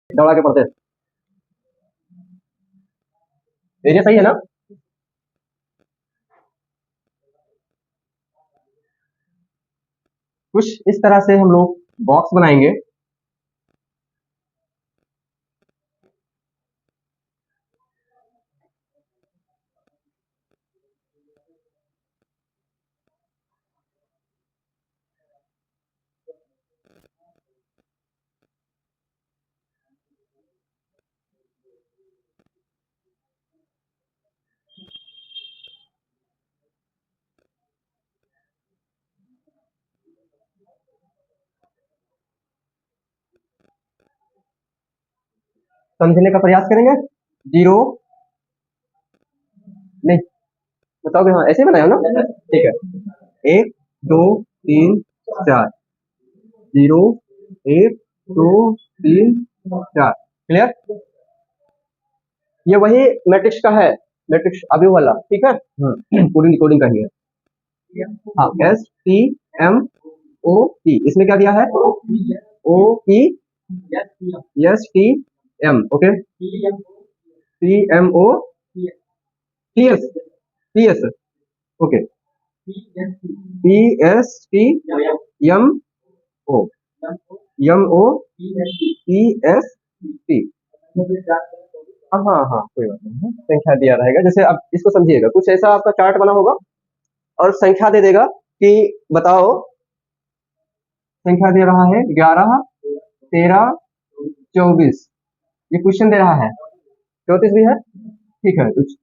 दौड़ा के पढ़ते हैं। एरिया सही है ना? कुछ इस तरह से हम लोग बॉक्स बनाएंगे। समझने का प्रयास करेंगे। जीरो नहीं बताओगे? हाँ ऐसे बनाया हो ना, ठीक है। 1 2 3 4 0 1 2 3 4 क्लियर। ये वही मैट्रिक्स का है, मैट्रिक्स अभी वाला, ठीक है। पूरी रिकॉर्डिंग का ही है। हाँ S T M O P, इसमें क्या दिया है? O P S T M, okay. T M O T S, T S, okay. P S T M O, M O P S T. हाँ हाँ हाँ कोई बात नहीं है, संख्या दिया रहेगा। जैसे अब इसको समझिएगा, कुछ ऐसा आपका चार्ट बना होगा और संख्या दे देगा कि बताओ, संख्या दे रहा है 11 13 24, ये क्वेश्चन दे रहा है। 34 भी है, ठीक है। कुछ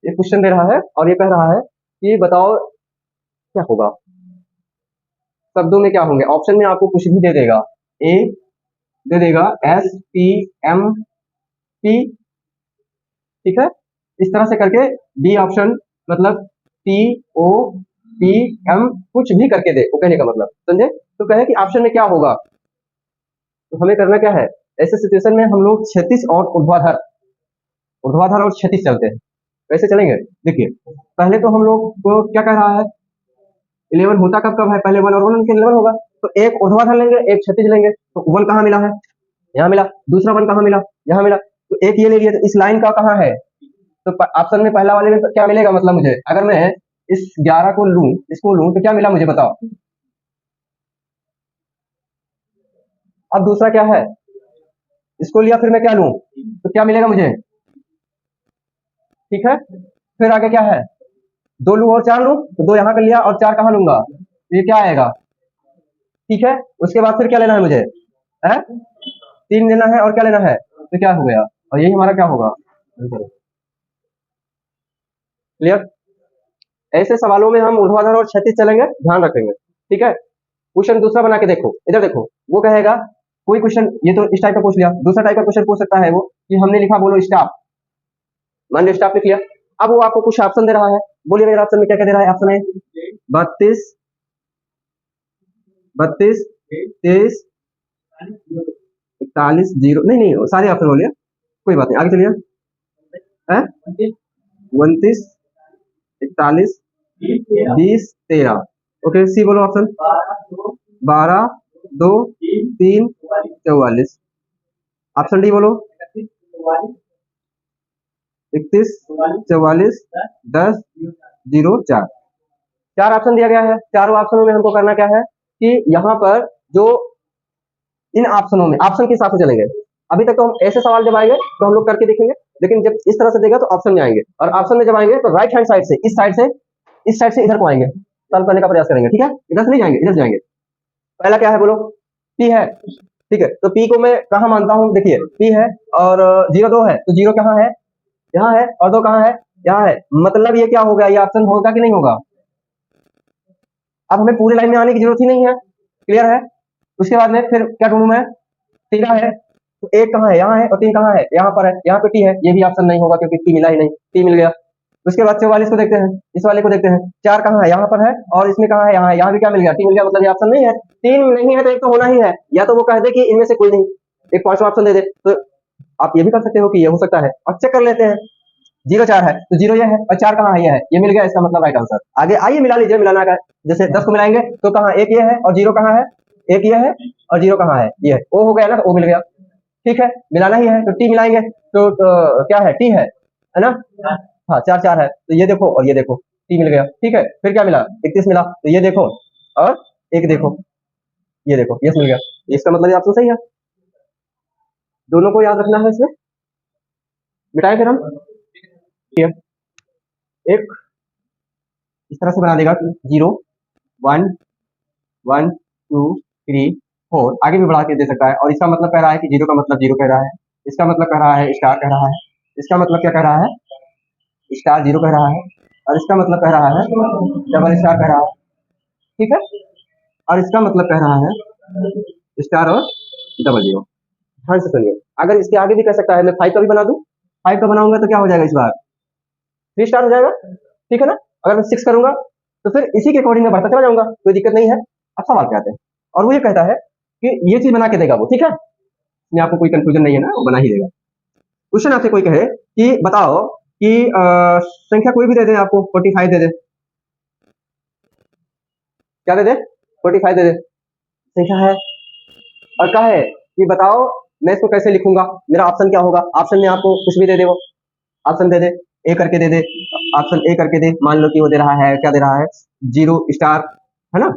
ये क्वेश्चन दे रहा है और ये कह रहा है कि बताओ क्या होगा, शब्दों में क्या होंगे। ऑप्शन में आपको कुछ भी दे देगा। ए दे देगा एस टी एम पी, ठीक है। इस तरह से करके बी ऑप्शन मतलब टी ओ पी एम कुछ भी करके दे, वो कहने का मतलब समझे। तो कहे कि ऑप्शन में क्या होगा, तो हमें करना क्या है। ऐसे सिचुएशन में हम लोग क्षैतिज और ऊर्ध्वाधर, ऊर्ध्वाधर और क्षैतिज चलते हैं। कैसे चलेंगे देखिए, पहले तो हम लोग को क्या कह रहा है, 11 होता कब कब है, पहले 1 और 1 के 11 होगा। तो एक ऊर्ध्वाधर लेंगे एक क्षैतिज लेंगे, तो 1 कहाँ मिला है, यहाँ मिला। दूसरा 1 कहाँ मिला, यहाँ मिला। तो एक ये ले लिया, तो इस लाइन का कहाँ है, तो ऑप्शन में पहला वाले में तो क्या मिलेगा, मतलब मुझे अगर मैं इस 11 को लूं, इसको लूं, तो क्या मिला मुझे बताओ। अब दूसरा क्या है, इसको लिया फिर मैं क्या लूं, तो क्या मिलेगा मुझे, ठीक है। फिर आगे क्या है, 2 लूं और 4 लूं, तो 2 यहाँ कर लिया और 4 कहाँ लूंगा, तो ये क्या आएगा, ठीक है। उसके बाद फिर क्या लेना है मुझे, है 3 लेना है और क्या लेना है, तो क्या हो गया, और यही हमारा क्या होगा, क्लियर। ऐसे सवालों में हम ऊर्ध्वाधर और क्षैतिज चलेंगे, ध्यान रखेंगे, ठीक है। क्वेश्चन दूसरा बना के देखो, इधर देखो, वो कहेगा कोई क्वेश्चन, ये तो इस टाइप का पूछ लिया। दूसरा टाइप का क्वेश्चन पूछ सकता है वो कि हमने लिखा बोलो स्टाफ, मान लो स्टाफ लिख लिया। अब वो आपको कुछ ऑप्शन दे रहा है, बोलिए मेरे ऑप्शन में क्या क्या दे रहा है। ऑप्शन है 32 32 23 41 0, नहीं नहीं सारे ऑप्शन बोलिए, कोई बात नहीं, आगे चलिए। 29 41 20 13, ओके। सी बोलो ऑप्शन, 12 2 3 44। ऑप्शन डी बोलो, 31 44 10 0 4। 4 ऑप्शन दिया गया है। चारों ऑप्शनों में हमको करना क्या है कि यहाँ पर जो इन ऑप्शनों में ऑप्शन के हिसाब से चलेंगे। अभी तक तो हम ऐसे सवाल जब आएंगे तो हम लोग करके देखेंगे, लेकिन जब इस तरह से देगा तो ऑप्शन में आएंगे, और ऑप्शन में जब आएंगे तो राइट हैंड साइड से इस साइड से इधर को आएंगे, सॉल्व करने का प्रयास करेंगे, ठीक है। इधर से नहीं जाएंगे, इधर जाएंगे। पहला क्या है बोलो, पी है, ठीक है। तो पी को मैं कहाँ मानता हूँ, देखिए पी है और 0 2 है, तो 0 कहाँ है, यहाँ है, और 2 कहाँ है, यहाँ है। मतलब ये क्या होगा, ये ऑप्शन होगा कि नहीं होगा। अब हमें पूरे लाइन में आने की जरूरत ही नहीं है, क्लियर है। उसके बाद में फिर क्या ढूंढूं मैं, 13 है, तो 1 कहाँ है, यहाँ है, और 3 कहाँ है, यहाँ पर है, यहाँ पे टी है, ये भी ऑप्शन नहीं होगा क्योंकि टी मिला ही नहीं, टी मिल गया। उसके बाद 44 को देखते हैं, इस वाले को देखते हैं, 4 कहाँ है, यहाँ पर है, और इसमें कहाँ है, यहाँ है, यहाँ भी क्या मिल गया, टी मिल गया, मतलब ये ऑप्शन नहीं है। 3 नहीं है तो एक तो होना ही है, या तो वो कह दे कि इनमें से कोई नहीं, एक पांचवा ऑप्शन दे दे। तो आप ये भी कर सकते हो कि ये हो सकता है, और चेक कर लेते हैं। 0 4 है तो 0 ये है, और 4 कहाँ है, ये है, ये मिल गया, इसका मतलब राइट आंसर। आगे आइए मिला लीजिए, मिलाना का जैसे 10 को मिलाएंगे तो कहाँ, एक ये है और 0 कहाँ है, एक ये है और 0 कहाँ है, ये है, ओ हो गया ना, तो ओ मिल गया, ठीक है, मिलाना ही है तो टी मिलाएंगे तो क्या है, टी है ना। हाँ 4 4 है, तो ये देखो और ये देखो, टी मिल गया। ठीक है, फिर क्या मिला, 31 मिला, तो ये देखो और एक देखो, ये देखो यस मिल गया। इसका मतलब ये ऑप्शन सही है, दोनों को याद रखना है इसमें। मिटाएं फिर हम, एक इस तरह से बना देगा कि 0 1 1 2 3 4, आगे भी बढ़ा के दे सकता है। और इसका मतलब कह रहा है कि जीरो का मतलब जीरो कह रहा है, इसका मतलब कह रहा है स्टार कह रहा है, इसका मतलब क्या कह रहा है, स्टार जीरो कह रहा है, और इसका मतलब कह रहा है डबल स्टार कह रहा है। ठीक है, और इसका मतलब कह रहा है स्टार और डबल जीरो। ध्यान से सुनिए, अगर इसके आगे भी कह सकता है, मैं 5 का भी बना दूं, 5 का बनाऊंगा तो क्या हो जाएगा, इस बार 3 स्टार हो जाएगा। ठीक है ना, अगर मैं 6 करूंगा तो फिर इसी के अकॉर्डिंग मैं बढ़ता चला जाऊंगा, कोई दिक्कत नहीं है। अब सवाल क्या आते हैं, और वो ये कहता है कि ये चीज बना के देगा वो। ठीक है, इसमें आपको कोई कंफ्यूजन नहीं है ना, वो बना ही देगा। क्वेश्चन आपसे कोई कहे कि बताओ कि संख्या कोई भी दे दे, आपको 45 दे दे, क्या दे दे, 45 दे दे संख्या है, और कहा है कि बताओ मैं इसको कैसे लिखूंगा, मेरा ऑप्शन क्या होगा। ऑप्शन में आपको कुछ भी दे दे, वो ऑप्शन दे दे, ए करके दे दे, ऑप्शन ए करके दे, मान लो कि वो दे रहा है, क्या दे रहा है, 0 स्टार, है ना,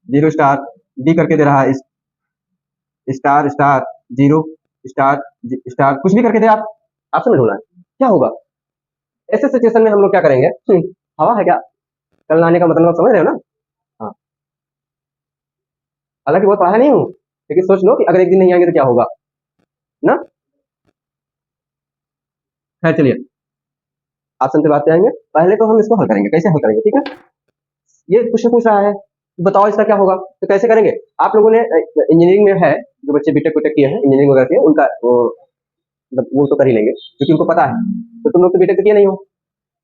0 स्टार, बी करके दे रहा है स्टार स्टार 0 स्टार स्टार, कुछ भी करके दे आप, ऑप्शन में ढूंढना है क्या होगा। ऐसे सिचुएशन में हम लोग क्या करेंगे, हवा है क्या, कल आने का मतलब आप समझ रहे हो ना। हाँ, हालांकि बहुत पढ़ा नहीं हूँ, लेकिन सोच लो कि अगर एक दिन नहीं आएंगे तो क्या होगा ना। खैर चलिए, ऑप्शन पे बात पे आएंगे, पहले तो हम इसको हल करेंगे, कैसे हल करेंगे। ठीक है, ये क्वेश्चन पूछ रहा है, बताओ इसका क्या होगा, तो कैसे करेंगे। आप लोगों ने इंजीनियरिंग में है, जो बच्चे बीटेक बीटेक किए हैं, इंजीनियरिंग वगैरह किए, उनका मतलब वो तो कर ही लेंगे क्योंकि उनको पता है। तो तुम लोग तो बीटेक तो किए नहीं हो,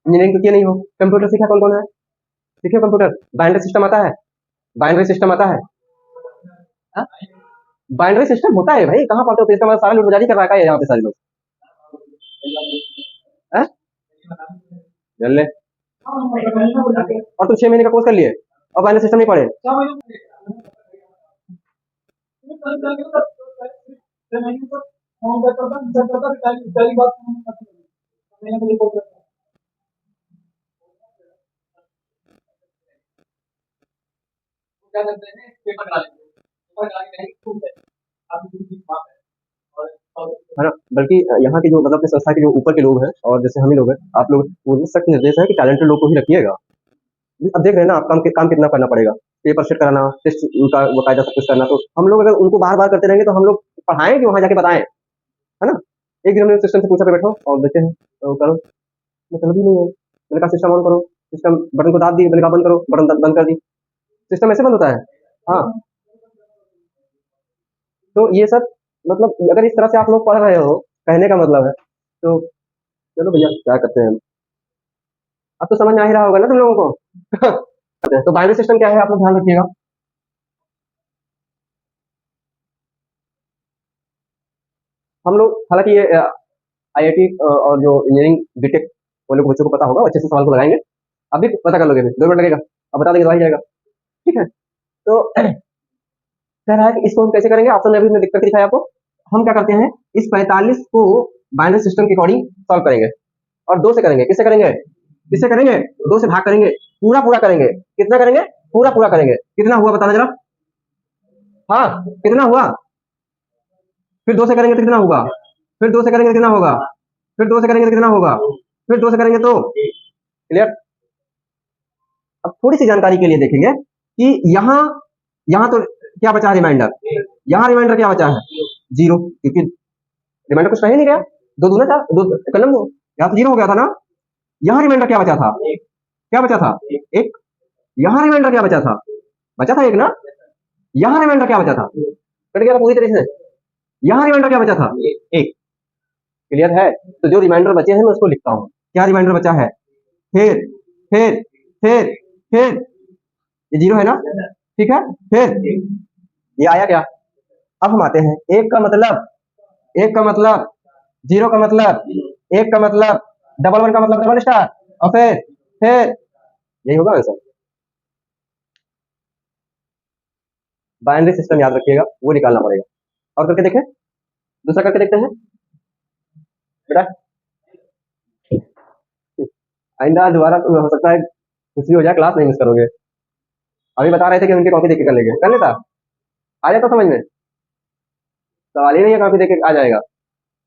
इंजीनियरिंग तो किए नहीं हो, कंप्यूटर सीखा कौन कौन है, सीखे कंप्यूटर, बाइनरी सिस्टम आता है, बाइनरी सिस्टम आता है, बाइनरी सिस्टम होता है भाई, कहाँ पाते हो, तो इसका मतलब सारा लोग जारी कर रहा है यहाँ पे सारे लोग, हैं? जल ले, और तुम 6 महीने का कोर्स कर लिए और बाइनरी सिस्टम नहीं पढ़े। है ना, बल्कि यहाँ के जो मतलब अपनी संस्था के जो ऊपर के लोग हैं और जैसे हम ही लोग हैं, आप लोग, वो सख्त निर्देश है कि टैलेंटेड लोग को ही रखिएगा। अब देख रहे हैं ना आप, काम कितना करना पड़ेगा, पेपर सेट कराना, टेस्ट उनका बकायदा सब कुछ करना, तो हम लोग अगर उनको बार बार करते रहेंगे तो हम लोग पढ़ाएं कि वहां जाके बताएं, है ना। एक दिन हमने सिस्टम से पूछा, बैठो और देखते हैं, तो करो, मतलब ही नहीं है, मैंने कहा सिस्टम ऑन करो, सिस्टम बटन को दाब दी, मैंने कहा बंद करो, बटन बंद कर दी, सिस्टम ऐसे बंद होता है। हाँ, तो ये सब मतलब अगर इस तरह से आप लोग पढ़ रहे हो, कहने का मतलब है, तो चलो भैया क्या करते हैं, अब तो समझ में आ ही रहा होगा ना तुम लोगों को। तो बाइनरी सिस्टम क्या है, आप लोग ध्यान रखिएगा। हम लोग हालांकि ये आईआईटी और जो इंजीनियरिंग बीटेक वाले को बच्चों को पता होगा, अच्छे से सवाल को लगाएंगे, अब भी पता कर लोगे, 2 मिनट लगेगा, अब बता देंगे तो आ ही जाएगा। ठीक है, तो कह रहा है कि इसको हम कैसे करेंगे, ऑप्शन में अभी मैं लिख करके दिखाया आपको। हम क्या करते हैं, इस 45 को बाइनरी सिस्टम के अकॉर्डिंग सॉल्व करेंगे, और 2 से करेंगे, किससे करेंगे, किससे करेंगे, 2 से भाग करेंगे, पूरा पूरा करेंगे, कितना करेंगे, पूरा पूरा करेंगे, कितना हुआ बताना जरा, हाँ कितना हुआ, फिर 2 से करेंगे तो कितना होगा, फिर 2 से करेंगे तो कितना होगा, फिर 2 से करेंगे तो कितना होगा, फिर 2 से करेंगे तो क्लियर। अब थोड़ी सी जानकारी के लिए देखेंगे कि यहाँ, यहाँ तो क्या बचा है रिमाइंडर, यहाँ रिमाइंडर क्या बचा है, 0, क्योंकि रिमाइंडर कुछ रह ही नहीं गया, 2 दूना 4, 2 कलम 2, यहाँ तो 0 हो गया था ना। यहाँ रिमाइंडर क्या बचा था, क्या बचा था, 1, यहाँ रिमाइंडर क्या बचा था, बचा था 1 ना, यहाँ रिमाइंडर क्या बचा था, कट गया था पूरी तरीके से, यहाँ रिमाइंडर क्या बचा था, 1, क्लियर है। तो जो रिमाइंडर बचे हैं मैं उसको लिखता हूँ, क्या रिमाइंडर बचा है, फिर फिर फिर फिर ये 0 है ना, ठीक है, फिर ये आया क्या। अब हम आते हैं, एक का मतलब, एक का मतलब, 0 का मतलब, एक का मतलब, डबल 1 का मतलब डबल स्टार, और फिर यही होगा आंसर, बाइनरी सिस्टम याद रखिएगा, वो निकालना पड़ेगा। और करके देखें, दूसरा करके देखते हैं बेटा। आइंदा दोबारा तो हो सकता है कुछ भी हो जाए, क्लास नहीं मिस करोगे। अभी बता रहे थे कि उनकी कॉपी देख के कर लेंगे, कर लेता आ जाता समझ में। सवाल ही नहीं है कॉपी देख के आ जाएगा,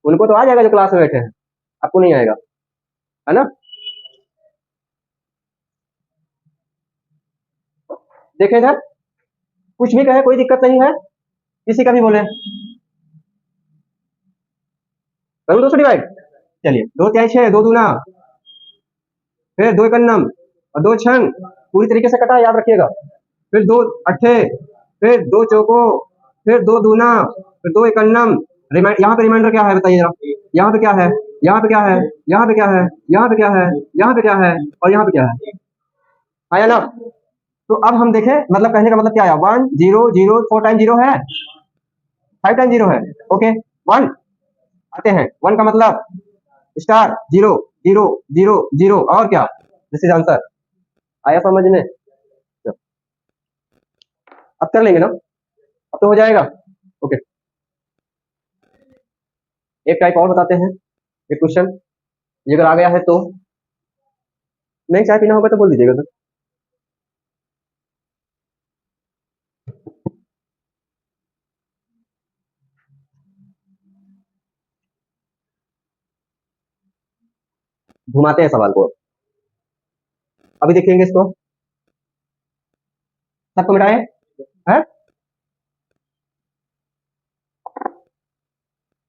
उनको तो आ जाएगा जो क्लास में बैठे हैं, आपको नहीं आएगा, है ना। देखें इधर, कुछ भी कहे कोई दिक्कत नहीं है, किसी का भी बोले। करूँ 2 से डिवाइड, चलिए 2 तिहाई 6, 2 दूना, फिर 2 एकन्नम और 2 छंग, पूरी तरीके से कटा है, याद रखिएगा। फिर 2 अट्ठे, फिर 2 चौको, फिर 2 दूना, फिर 2 एकन्नम। यहाँ पे रिमाइंडर क्या है बताइए जरा, यहाँ पे क्या है, यहाँ पे क्या है, यहाँ पे क्या है, यहाँ पे क्या है, यहाँ पे क्या है, और यहाँ पे क्या है, आया ना। तो अब हम देखें, मतलब कहने का मतलब क्या आया, 1 0 0, 4 टाइम 0 है, 5 टाइम 0 है, ओके। 1 आते हैं, 1 का मतलब स्टार 0 0 0 0, और क्या, दिस इज आंसर। आया समझ में, अब कर लेंगे ना, अब तो हो जाएगा, ओके। एक टाइप और बताते हैं, एक क्वेश्चन, ये अगर आ गया है तो नहीं, चाय पीना होगा तो बोल दीजिएगा सर। घुमाते हैं सवाल को, अभी देखेंगे इसको, सबको मिटाए है।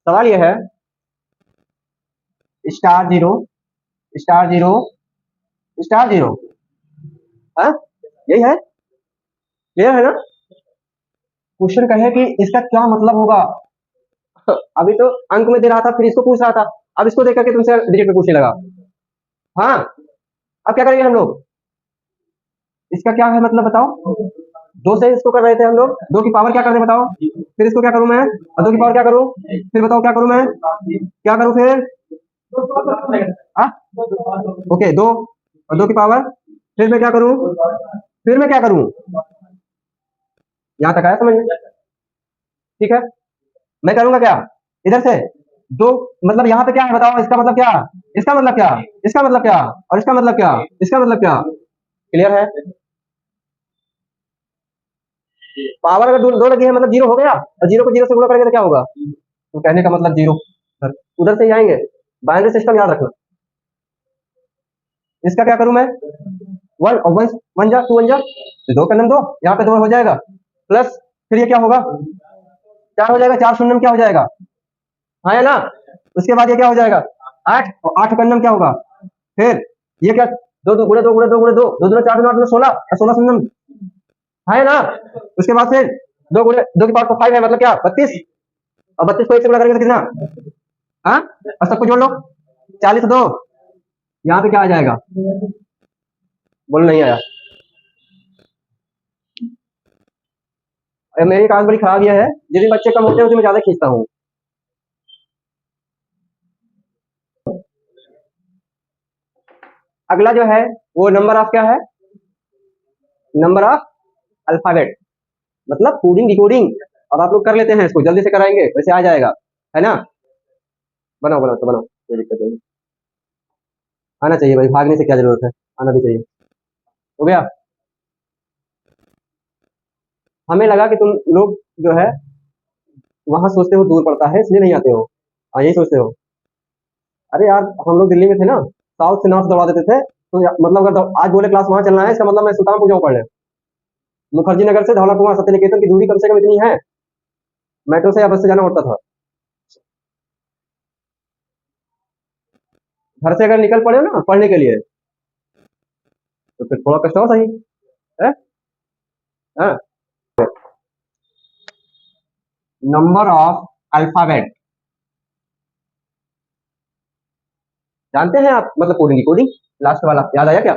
सवाल ये है, स्टार 0 स्टार 0 स्टार 0, हाँ यही है, क्लियर है ना। क्वेश्चन कहे कि इसका क्या मतलब होगा, अभी तो अंक में दे रहा था, फिर इसको पूछ रहा था, अब इसको देख करके तुमसे डिजिट में पूछने लगा। हाँ, अब क्या करेंगे हम लोग, इसका क्या है मतलब बताओ। 2 से इसको कर रहे थे हम लोग, 2 की पावर क्या कर दे बताओ, फिर इसको क्या करूं मैं, और 2 की पावर क्या करूं, फिर बताओ क्या करूं मैं, क्या करूं फिर, हाँ ओके 2 और 2 की पावर, फिर मैं क्या करूं, फिर मैं क्या करूं, यहाँ तक आया समझ में, ठीक है। मैं करूंगा क्या, इधर से 2, मतलब यहाँ पे क्या है बताओ, इसका मतलब क्या, इसका मतलब क्या, इसका मतलब क्या, और इसका मतलब क्या, इसका मतलब क्या, क्लियर है। पावर अगर दो लगी है मतलब 0 हो गया, और 0 को 0 से गुणा करेंगे तो क्या होगा, तो कहने का मतलब 0, उधर से ही आएंगे। बाइनरी सिस्टम याद रखना, इसका क्या करूं मैं, 1 और 1 1 जा 2 1 जा, 2 का 2, यहाँ पे 2 हो जाएगा, प्लस फिर ये क्या होगा, 4 हो जाएगा, 4 शून्य क्या हो जाएगा, हाँ है ना। उसके बाद ये क्या हो जाएगा, 8, और 8 का क्या होगा, फिर ये क्या, 2 2 गुणे 2 गुणे 2 गुणे 2 2 2 4 2 16, 16 शून्य, हाँ है ना। उसके बाद फिर 2 गुणे 2 की पावर 5 है, मतलब क्या 32, और 32 को 1 से गुणा करेंगे तो कितना, हाँ, और सबको जोड़ लो, 40 2, यहाँ पे क्या आ जाएगा, बोल नहीं आया। मेरी कान बड़ी खराब यह है, जिस दिन बच्चे कम होते हैं उस दिन मैं ज्यादा खींचता हूँ। अगला जो है वो नंबर ऑफ क्या है, नंबर ऑफ अल्फाबेट, मतलब कोडिंग डिकोडिंग। अब आप लोग कर लेते हैं इसको, जल्दी से कराएंगे वैसे आ जाएगा, है ना। बनाओ बनाओ तो बनाओ, कोई दिक्कत नहीं, आना चाहिए भाई, भागने से क्या जरूरत है, आना भी चाहिए। हो गया, हमें लगा कि तुम लोग जो है वहां सोचते हो दूर पड़ता है इसलिए नहीं आते हो, हाँ यही सोचते हो। अरे यार हम लोग दिल्ली में थे ना, साउथ से नॉर्थ दौड़ा देते थे, तो मतलब अगर आज बोले क्लास वहां चलना है, इसका मतलब मैं सुल्तानपुर जाऊँ पढ़ने। मुखर्जी नगर से धौला कुआं सत्य निकेतन की दूरी कम से कम इतनी है, मेट्रो से या बस से जाना पड़ता था। घर से अगर निकल पड़े ना पढ़ने के लिए, तो फिर थोड़ा कष्ट हो सही है, हाँ? नंबर ऑफ अल्फाबेट, जानते हैं आप, मतलब कोडिंग की कोडिंग, लास्ट वाला याद आया क्या,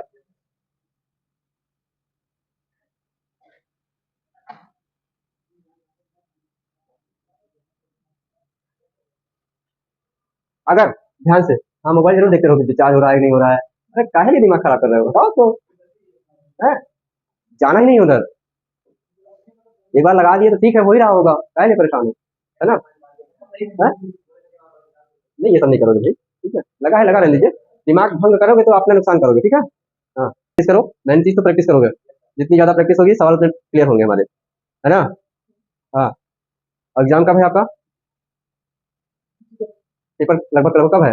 अगर ध्यान से, हाँ मोबाइल जरूर देखते रहो कि चार्ज हो रहा है कि नहीं हो रहा है, अरे काहे लिए दिमाग खराब कर रहे हो बताओ तो, है जाना ही नहीं उधर। एक बार लगा दिए तो ठीक है, हो ही रहा होगा, काहे लिए परेशान हो, है ना? है? नहीं, ये सब नहीं करोगे भाई, ठीक है? लगा है, लगा रहने दीजिए। दिमाग भंग करोगे तो अपना नुकसान करोगे, ठीक है? हाँ, प्रैक्टिस करो, मेन चीज़ तो प्रैक्टिस करोगे। जितनी ज़्यादा प्रैक्टिस होगी, सवाल उतने क्लियर होंगे हमारे, है ना? हाँ, और एग्ज़ाम कब है आपका? पेपर लगभग लगभग कब है?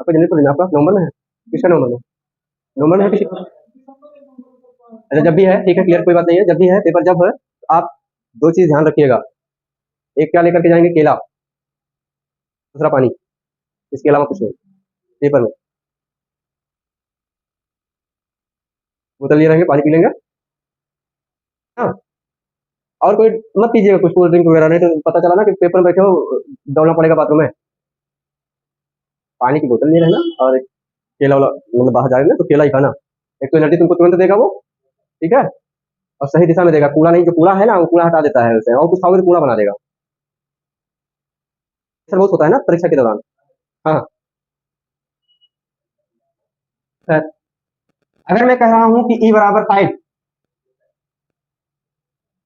आपका जनवरी फरवरी में, आपका नवंबर में है? किसका नवंबर में? नवंबर में है किसी? अच्छा, जब भी है, ठीक है, क्लियर, कोई बात नहीं है। जब भी है पेपर, जब है, आप 2 चीज़ ध्यान रखिएगा। एक क्या लेकर के जाएँगे? केला, दूसरा पानी, इसके अलावा कुछ नहीं, पेपर में। बोतल लिए रहेंगे, पानी पी लेंगे, हाँ? और कोई मत पीजिएगा कुछ कोल्ड ड्रिंक वगैरह, नहीं तो पता चला ना कि पेपर में बैठे हो, दौड़ना पड़ेगा बाथरूम में। पानी की बोतल लिए रहना, और केला वाला, मतलब बाहर जाएंगे तो केला ही खाना। एक तो एनर्जी तुमको तुरंत देगा वो, ठीक है, और सही दिशा में देगा। कूड़ा नहीं, जो कूड़ा है ना, वो कूड़ा हटा देता है उसे, और कुछ खाओगे तो कूड़ा बना देगा। ऐसा बहुत होता है ना परीक्षा के दौरान। हाँ, खैर, अगर मैं कह रहा हूँ कि ई बराबर 5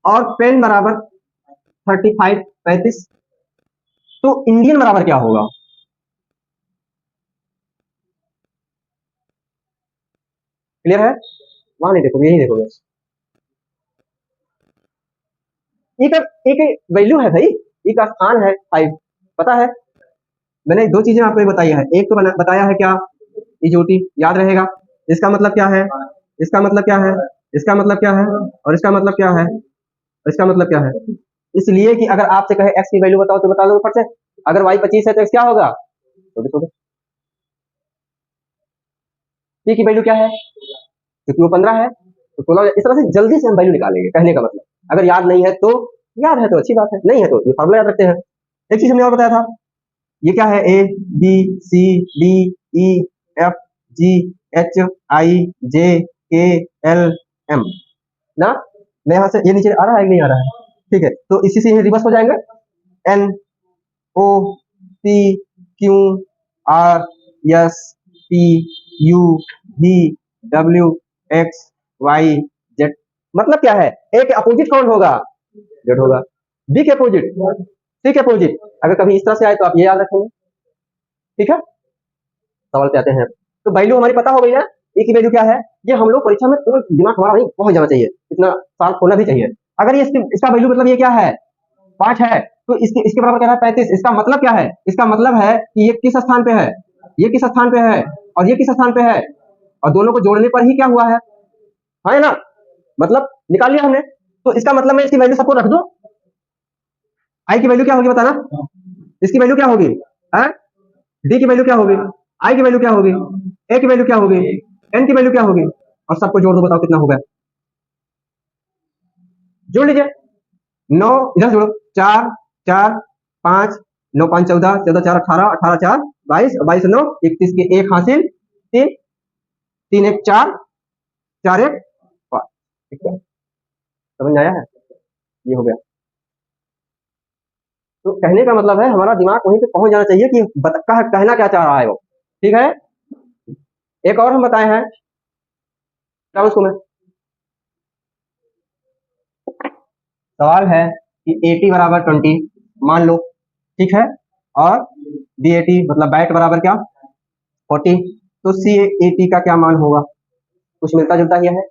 और पेन बराबर 35 35, तो इंडियन बराबर क्या होगा? क्लियर है? वहां नहीं देखोगे, यही देखोगे। ई का एक वैल्यू है भाई, ई का स्थान है 5, पता है? मैंने 2 चीजें आपको बताई है। एक तो बताया है क्या, ई ज्योति, याद रहेगा। इसका मतलब क्या है? इसका मतलब क्या है? इसका मतलब क्या है? और इसका मतलब क्या है? इसका मतलब क्या है? इसलिए कि अगर आपसे कहे एक्स की वैल्यू बताओ तो बता दो ऊपर से। अगर वाई 25 है तो एक्स क्या होगा? 24 होगा। टी की वैल्यू क्या है? क्योंकि वो 15 है, तो 16। इस तरह से जल्दी से हम वैल्यू निकालेंगे, कहने का मतलब। अगर याद नहीं है तो, याद है तो अच्छी बात है, नहीं है तो ये फॉर्मूला याद रखते हैं। एक चीज हमने और बताया था, ये क्या है? A B C D E F G H I J K L M ना। मैं यहाँ से, ये नीचे आ रहा है कि नहीं आ रहा है? ठीक है, तो इसी से रिवर्स हो जाएंगे। N O P Q R S T U V W X Y Z. मतलब क्या है? ए के अपोजिट कौन होगा? जेड होगा। बी के अपोजिट, सी के अपोजिट। अगर कभी इस तरह से आए तो आप ये याद रखेंगे, ठीक है? सवाल पे आते हैं। तो वैल्यू हमारी पता हो गई ना, ए की वैल्यू क्या है? ये हम लोग परीक्षा में तुरंत दिमाग हमारा नहीं पहुंच जाना चाहिए, इतना शार्प होना भी चाहिए। अगर ये इसका वैल्यू मतलब ये क्या है? 5 है, तो इसके इसके बराबर क्या है? 35। इसका मतलब क्या है? इसका मतलब है कि ये किस स्थान पे है, ये किस स्थान पे है, और ये किस स्थान पे है, और दोनों को जोड़ने पर ही क्या हुआ है ना? मतलब निकाल लिया हमने। तो इसका मतलब मैं इसकी वैल्यू सबको रख दूं। आई की वैल्यू क्या होगी बताना? इसकी वैल्यू क्या होगी? है? डी की वैल्यू क्या होगी? आई की वैल्यू क्या होगी? ए की वैल्यू क्या होगी? एन की वैल्यू क्या होगी? और सबको जोड़ दो, बताओ कितना होगा? जोड़ लीजिए। 9 इधर जोड़ो, 4 4 5, 9 5 14, 14 4 18, 18 4 22, 22 9 31 के एक हासिल, 3 3 1 4, 4 1 5। ठीक है, समझ में आया है? ये हो गया। तो कहने का मतलब है हमारा दिमाग वहीं पे पहुंच जाना चाहिए कि कहना क्या चाह रहा है वो, ठीक है? एक और हम बताए हैं, क्या उसको मैं, सवाल है कि 80 बराबर 20 मान लो, ठीक है, और बी 80 मतलब बैट बराबर क्या? 40। तो सी 80 का क्या मान होगा? कुछ मिलता जुलता ही है,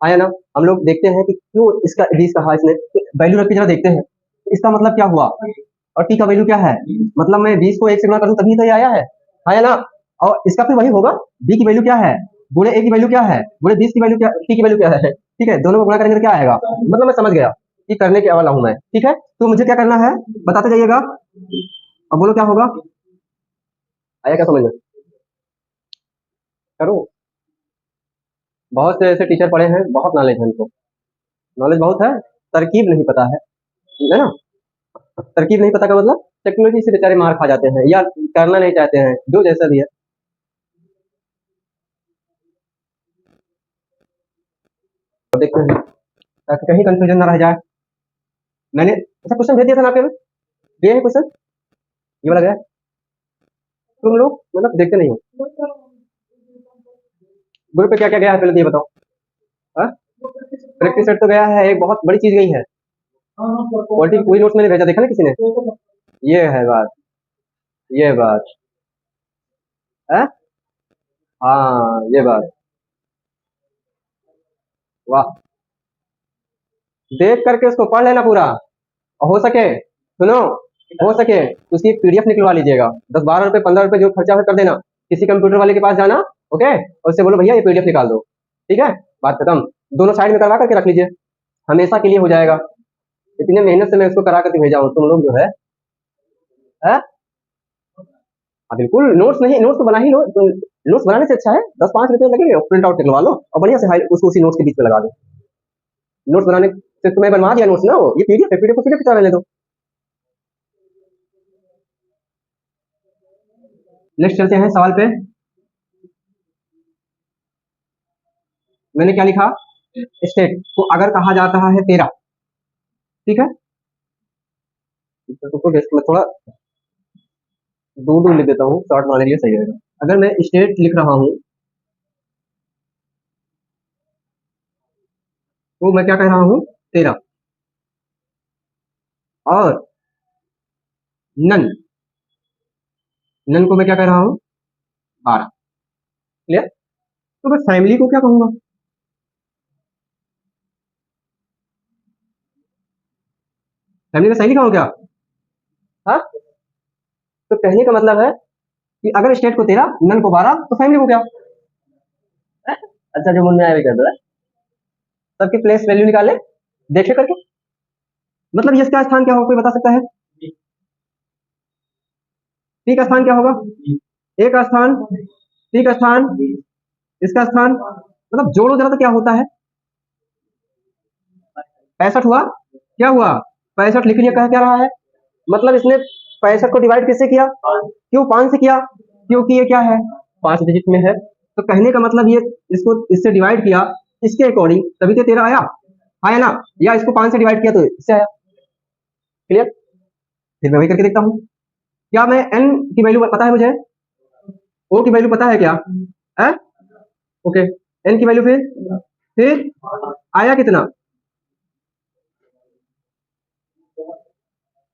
आया ना? हम लोग देखते हैं कि क्यों इसका 20 कहा इसने, वैल्यू रख के जरा देखते हैं। इसका मतलब क्या हुआ? और टी का वैल्यू क्या है? मतलब मैं 20 को 1 से गुणा करूं तभी तो ये आया ना? और इसका फिर वही होगा, बी की वैल्यू क्या है, गुणे ए की वैल्यू क्या है, गुणे 20 की वैल्यू क्या, टी की वैल्यू क्या है, ठीक है? दोनों को गुणा करेंगे तो क्या आएगा? मतलब मैं समझ गया कि करने के वाला हूं मैं, ठीक है? तो मुझे क्या करना है, बताते जाइएगा। अब बोलो क्या होगा? आया क्या समझ में? करो। बहुत से ऐसे टीचर पढ़े हैं, बहुत नॉलेज है उनको, नॉलेज बहुत है, तरकीब नहीं पता है ना? तरकीब नहीं पता का मतलब टेक्नोलॉजी से बेचारे मार खा जाते हैं, या करना नहीं चाहते हैं, जो जैसा भी है। और देखते हैं ताकि कहीं कंफ्यूजन ना रह जाए। मैंने अच्छा क्वेश्चन भेज दिया था ना आपके में, दिए है क्वेश्चन, ये वाला गया है? तुम लोग मतलब देखते नहीं हो। ग्रुप पे क्या क्या गया है पहले तो ये बताओ। हाँ, प्रैक्टिस सेट तो गया है, एक बहुत बड़ी चीज गई है, क्वालिटी कोई नोट्स मैंने भेजा, देखा ना किसी ने? ये है बात, ये बात है। हाँ ये बात, वाह। देख करके उसको पढ़ लेना पूरा, और हो सके, सुनो, हो सके तो उसकी एक पीडीएफ निकलवा लीजिएगा, 10-12 रुपए 15 रुपए जो खर्चा है कर देना, किसी कंप्यूटर वाले के पास जाना, ओके, और उससे बोलो भैया ये पीडीएफ निकाल दो, ठीक है, बात खत्म। दोनों साइड में करवा करके रख लीजिए, हमेशा के लिए हो जाएगा। इतने मेहनत से मैं उसको करा करके भेजा हूँ, तुम लोग जो है? हाँ बिल्कुल, नोट्स नहीं, नोट्स तो बना ही लो, नोट्स बनाने से अच्छा है 10-5 रुपए लगेंगे, प्रिंट आउट निकलवा लो और बढ़िया से उसको उसी नोट्स के बीच में लगा दो। नोट्स बनाने से तुम्हें बनवा दिया नोट्स ना, वो ये पीडीएफ है, पीडीएफ को पीडीएफ रहने दो। नेक्स्ट चलते हैं सवाल पे। मैंने क्या लिखा? स्टेट को अगर कहा जाता है तेरा, ठीक है, तो मैं थोड़ा दूर दूर लिख देता हूँ, शॉर्ट मारने के लिए सही रहेगा। अगर मैं स्टेट लिख रहा हूँ तो मैं क्या कह रहा हूँ? तेरा। और नन, नन को मैं क्या कह रहा हूँ? 12। क्लियर? तो मैं फैमिली को क्या कहूंगा? फैमिली का सही लिखा हूँ क्या? हाँ, तो कहने का मतलब है कि अगर स्टेट को 13, नन को 12, तो फैमिली को क्या? अच्छा, जो मन में आया वही कर दो। सबकी प्लेस वैल्यू निकाले, देखे करके, मतलब ये इसका स्थान क्या होगा, कोई बता सकता है? टी का स्थान क्या होगा? ए का स्थान, टी का स्थान, इसका स्थान, मतलब जोड़ो जरा तो क्या होता है? 65 हुआ, क्या हुआ? 65 लिख लिया, कह क्या रहा है? मतलब इसने 65 को डिवाइड किससे किया? क्यों 5 से किया? क्योंकि ये क्या है? 5 डिजिट में है, तो कहने का मतलब ये इसको इससे डिवाइड किया इसके अकॉर्डिंग, तभी तो 13 आया, आया ना? या इसको 5 से डिवाइड किया तो इससे आया। क्लियर? फिर मैं वही करके देखता हूँ। क्या मैं एन की वैल्यू पता है मुझे? ओ की वैल्यू पता है क्या है? ओके, एन की वैल्यू, फिर आया कितना?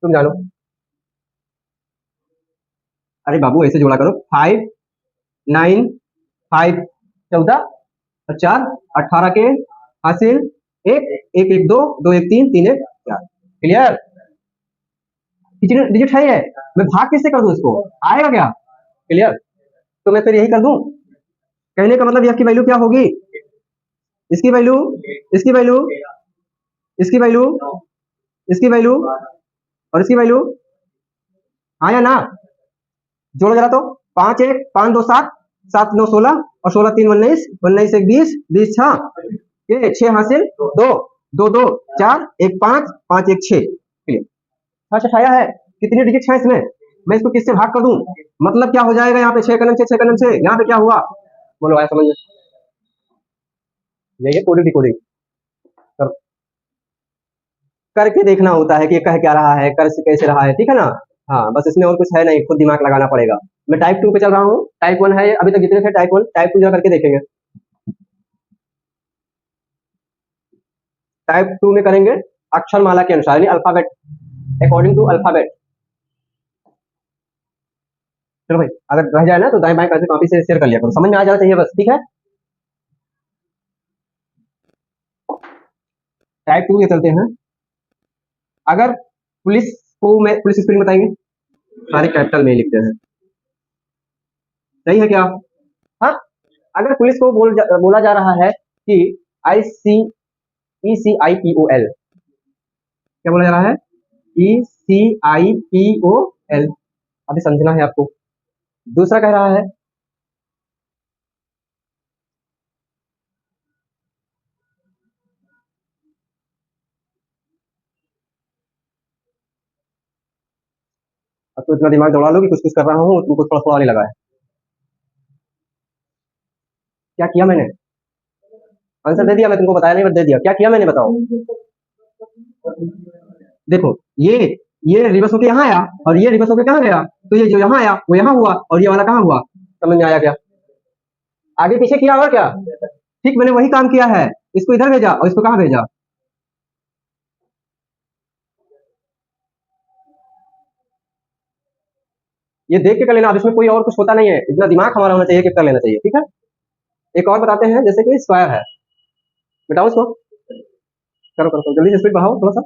तुम जानो। अरे बाबू ऐसे जोड़ा करो, 5 9 5 14 और 4 18 के हासिल, एक एक एक दो, दो एक तीन, तीन एक चार। क्लियर? कितने डिजिट है ये? मैं भाग किससे कर दूं इसको? आएगा क्या? क्लियर? तो मैं फिर यही कर दूं, कहने का मतलब इसकी वैल्यू क्या होगी? इसकी वैल्यू, इसकी वैल्यू, इसकी वैल्यू, इसकी वैल्यू और इसकी वैल्यू, हाँ या ना? जोड़ो जरा तो, 5 1 5 2 7, 7 9 16 और 16 3 19, 19 1 20, 20 6, ये 6 हासिल, 2 2 2 4 1 5 5 1 6। क्लियर? अच्छा छाया है, कितनी डिजिट है इसमें? मैं इसको किससे भाग कर दूं? मतलब क्या हो जाएगा यहाँ पे? 6 कलम से 6 कलम से, यहाँ पे क्या हुआ? बोलो आया समझ में? यही है कोडिंग डिकोडिंग, कर, करके देखना होता है कि ये कह क्या रहा है, कर कैसे रहा है, ठीक है ना? हाँ बस, इसमें और कुछ है नहीं, खुद दिमाग लगाना पड़ेगा। मैं टाइप 2 पे चल रहा हूँ, टाइप 1 है अभी तक जितने थे टाइप 1, टाइप 2 जरा करके देखेंगे। टाइप 2 में करेंगे अक्षर माला के अनुसार, यानी अल्फाबेट, अकॉर्डिंग टू अल्फाबेट। चलो भाई, अगर रह जाए ना तो दाएं बाएं करके कॉपी से शेयर कर लिया करो, समझ में आ जाना चाहिए बस, ठीक है? टाइप 2 ये चलते हैं। अगर पुलिस को मैं पुलिस स्पेलिंग बताएंगे, सारे कैपिटल में ही लिखते हैं, सही है क्या? हाँ, अगर पुलिस को बोला जा रहा है कि ICECIPOL, क्या बोला जा रहा है? ECIPOL, अभी समझना है आपको। दूसरा कह रहा है, अब तो इतना दिमाग दौड़ा लो कि कुछ कुछ कर रहा हूँ, तुमको थोड़ा थोड़ा आने लगा है। क्या किया मैंने? आंसर दे दिया, मैं तुमको बताया नहीं, बट दे दिया। क्या किया मैंने बताओ? देखो, ये रिवर्स होके यहाँ आया और ये रिवर्स होके कहाँ गया, तो ये जो यहाँ आया वो यहाँ हुआ और ये वाला कहाँ हुआ? समझ में आया क्या? आगे पीछे किया और क्या? ठीक, मैंने वही काम किया है, इसको इधर भेजा और इसको कहाँ भेजा? ये देख के कर लेना, अब इसमें कोई और कुछ होता नहीं है, इतना दिमाग हमारा होना चाहिए कि कर लेना चाहिए, ठीक है। एक और बताते हैं, जैसे कि स्क्वायर है, बताओ इसको, करो करो करो, जल्दी से स्पीड बढ़ाओ थोड़ा सा,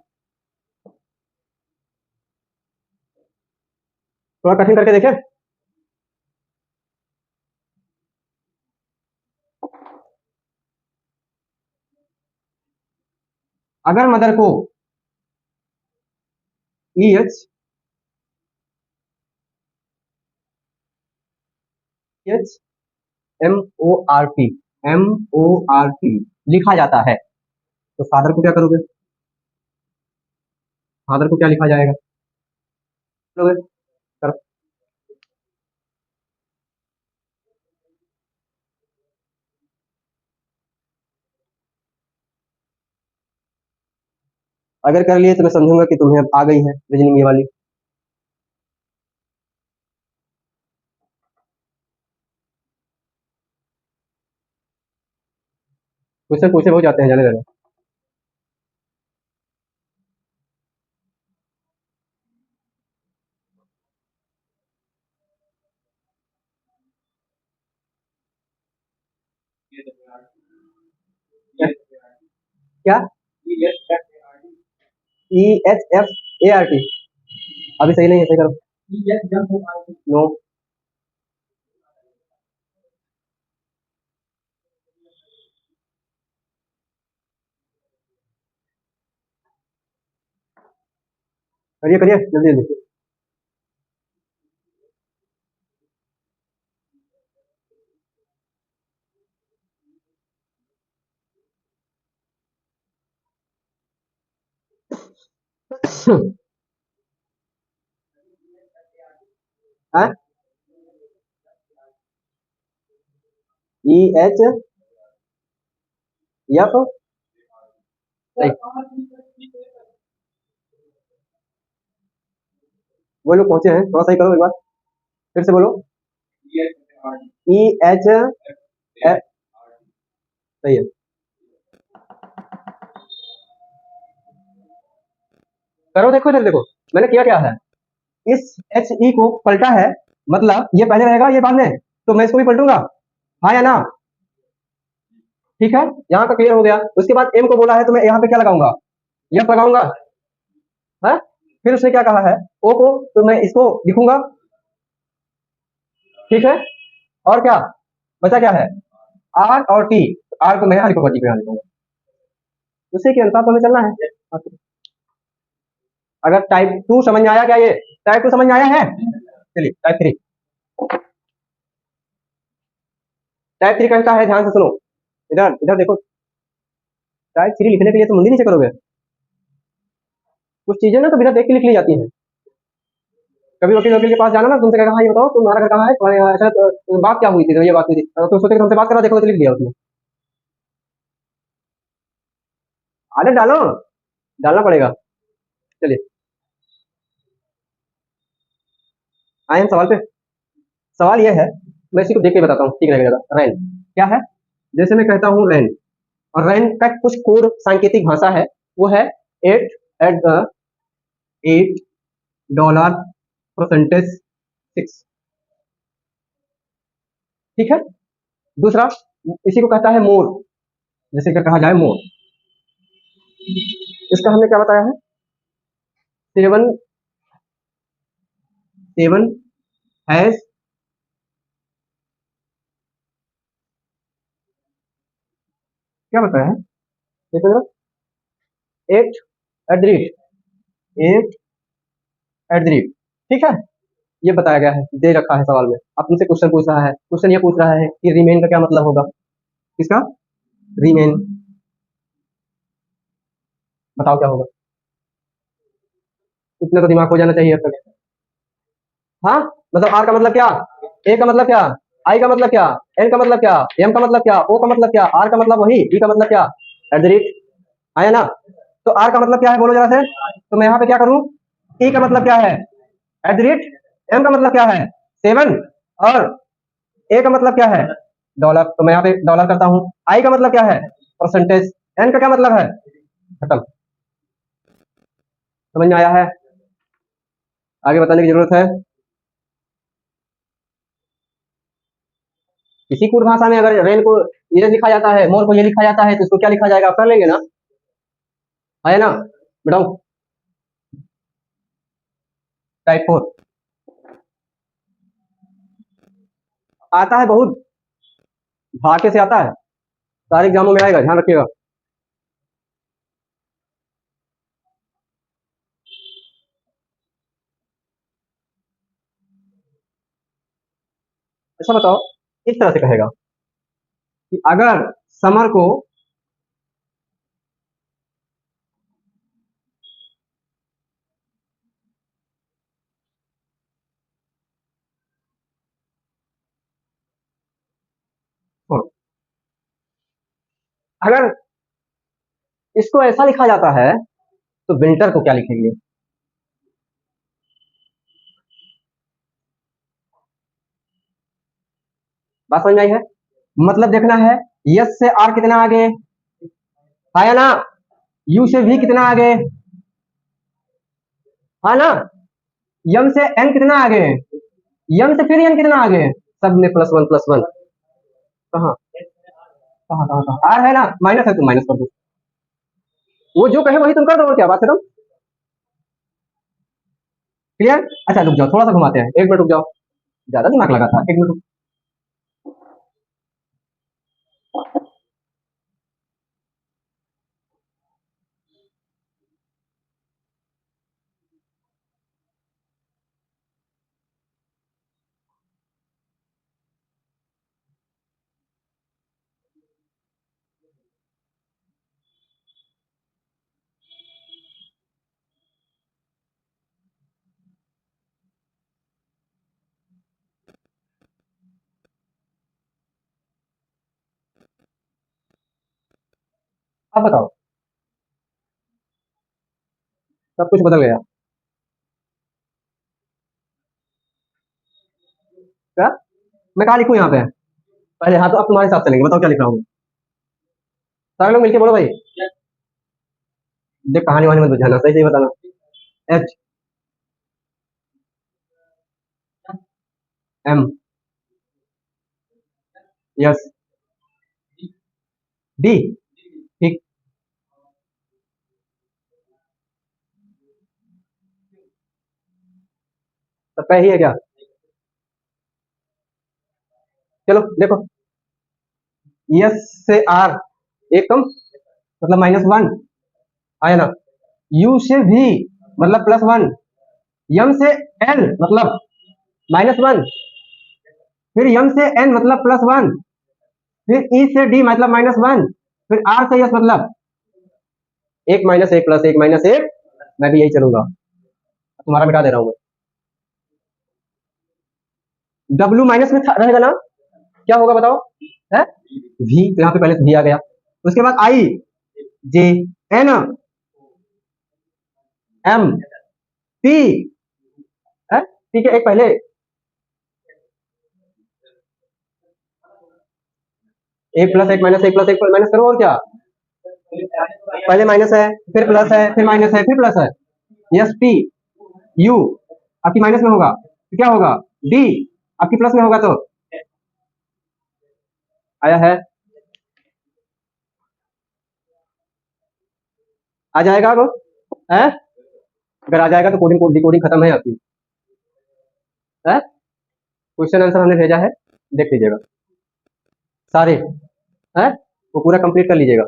थोड़ा कठिन करके देखें। अगर मदर को E H H M O R T M O R T लिखा जाता है, तो फादर को क्या करोगे, फादर को क्या लिखा जाएगा, करोगे, करो। अगर कर लिए तो मैं समझूंगा कि तुम्हें अब आ गई है रीजनिंग ये वाली। क्वेश्चन पूछे बहुत जाते हैं, जाने जाने। क्या, E H F A R T, अभी सही नहीं है, सही करो। नो, करिए करिए जल्दी जल्दी। ई एच एफ, वो लोग पहुंचे हैं, थोड़ा सही करो एक बार, फिर से बोलो। ई एच एफ, सही है, करो, देखो इधर देखो, मैंने किया क्या है, इस एच ई को पलटा है, मतलब ये पहले रहेगा ये बाद में, तो मैं इसको भी पलटूंगा, हाँ या ना, ठीक है, यहाँ का क्लियर हो गया। उसके बाद एम को बोला है तो मैं यहाँ पे क्या लगाऊंगा, यह लगाऊंगा, है। फिर उसने क्या कहा है, ओ को, तो मैं इसको लिखूंगा, ठीक है। और क्या बचा, क्या है, आर और टी, आर को मैं यहाँ लिखूंगा, टी को यहाँ लिखूंगा, उसी के अनुसार तो हमें चलना है। अगर टाइप टू समझ में आया क्या, ये टाइप टू समझ में आया है, चलिए टाइप थ्री, टाइप थ्री कहता है, ध्यान से सुनो, इधर इधर देखो, टाइप थ्री लिखने के लिए तो मुंडी नीचे करोगे, कुछ चीजें ना तो बिना देख के लिख ली जाती हैं। कभी वकील वकील के पास जाना ना, तुमसे कहेगा हाँ ये बताओ तुम्हारा घर कहाँ है, तुम्हारे यहाँ ऐसा बात क्या हुई थी, तो ये बात हुई थी, तो तुम सोचे कि हमसे बात करा, देखो तो लिख दिया उसने, आदत डालो, डालना पड़ेगा। चलिए आए हम सवाल पे, सवाल ये है, मैं इसी को देख के बताता हूँ, ठीक रहेगा ज्यादा। रैन क्या है, जैसे मैं कहता हूँ रैन, और रैन का कुछ कोड सांकेतिक भाषा है, वो है एट एट द $8 परसेंटेज 6, ठीक है। दूसरा, इसी को कहता है मोर, जैसे कि कहा जाए मोर, इसका हमने क्या बताया है, सेवन, सेवन हैज, क्या बताया है, देखो जरा, at at the rate, at at the rate, ठीक है। ये बताया गया है, दे रखा है सवाल में, अब तुमसे क्वेश्चन पूछ रहा है, क्वेश्चन ये पूछ रहा है कि रिमेन का क्या मतलब होगा, किसका, रिमेन, बताओ क्या होगा, इतना तो दिमाग हो जाना चाहिए अब तक। हाँ, मतलब आर का मतलब क्या, ए का मतलब क्या, आई का मतलब क्या, एन का मतलब क्या, एम का मतलब क्या, ओ का मतलब क्या, आर का मतलब वही, डी का मतलब क्या, एट द रेट, आया ना। तो आर का मतलब क्या है बोलो जरा से, तो मैं यहाँ पे क्या करूँ, ई का मतलब क्या है, एट द रेट, एम का मतलब क्या है, 7, और ए का मतलब क्या है, डॉलर, तो मैं यहाँ पे डॉलर करता हूँ। आई का मतलब क्या है, परसेंटेज, एन का क्या मतलब है, खत्म, समझ में आया है, आगे बताने की जरूरत है। किसी कूट भाषा में अगर रेल को ये लिखा जाता है, मोर को ये लिखा जाता है, तो इसको क्या लिखा जाएगा, कर लेंगे ना, है ना। बताओ टाइप 4 आता है, बहुत भाग्य से आता है, सारे एग्जामों में आएगा, ध्यान रखिएगा। अच्छा बताओ, इस तरह से कहेगा कि अगर समर को अगर इसको ऐसा लिखा जाता है तो विंटर को क्या लिखेंगे? बात समझ में आई है? मतलब देखना है, यस से आर कितना आगे आया ना, यू से भी कितना आगे, हाँ ना, यम से एन कितना आगे, यम से फिर एन कितना आगे, सब में +1 +1। कहाँ कहाँ कहाँ कहाँ आर है ना, माइनस है, तुम माइनस कर दो, वो जो कहे वही तुम कर दो, क्या बात है तुम, क्लियर। अच्छा रुक जाओ, थोड़ा सा घुमाते हैं, 1 मिनट रुक जाओ, ज्यादा दिमाग लगा था, 1 मिनट। अब बताओ, सब कुछ बदल गया क्या? मैं कहा लिखूं यहाँ पे पहले, हाँ तो अब तुम्हारे साथ चलेंगे, बताओ क्या लिख रहा हूँ। सारे लोग मिलके बोलो भाई, देख कहानी वहानी मत बुझाना, सही सही बताना। एच एम यस डी, ठीक। सब पे ही है क्या? चलो देखो, यस से आर एक कम, मतलब -1 आया ना, यू से भी मतलब +1, यम से एल मतलब -1, फिर यम से एन मतलब +1, फिर ई से डी मतलब -1, फिर आर से यस मतलब 1 - 1 + 1 - 1, मैं भी यही चलूंगा, तुम्हारा मिटा दे रहा हूँ मैं। डब्ल्यू माइनस में रहेगा ना, क्या होगा बताओ, है वी, तो यहाँ पे पहले वी आ गया, उसके बाद आई जे एन एम टी, है ठीक है, एक पहले (1 + 1 - 1 + 1 माइनस करो, और क्या, पहले माइनस है, फिर प्लस है, फिर माइनस है, फिर प्लस है, यस टी यू आपकी माइनस में होगा तो क्या होगा, डी आपकी प्लस में होगा, तो आया है, आ जाएगा अब, है अगर आ जाएगा तो कोडिंग कोड डिकोडिंग खत्म है आपकी, है क्वेश्चन आंसर हमने भेजा है, देख लीजिएगा सारे, है वो पूरा कंप्लीट कर लीजिएगा।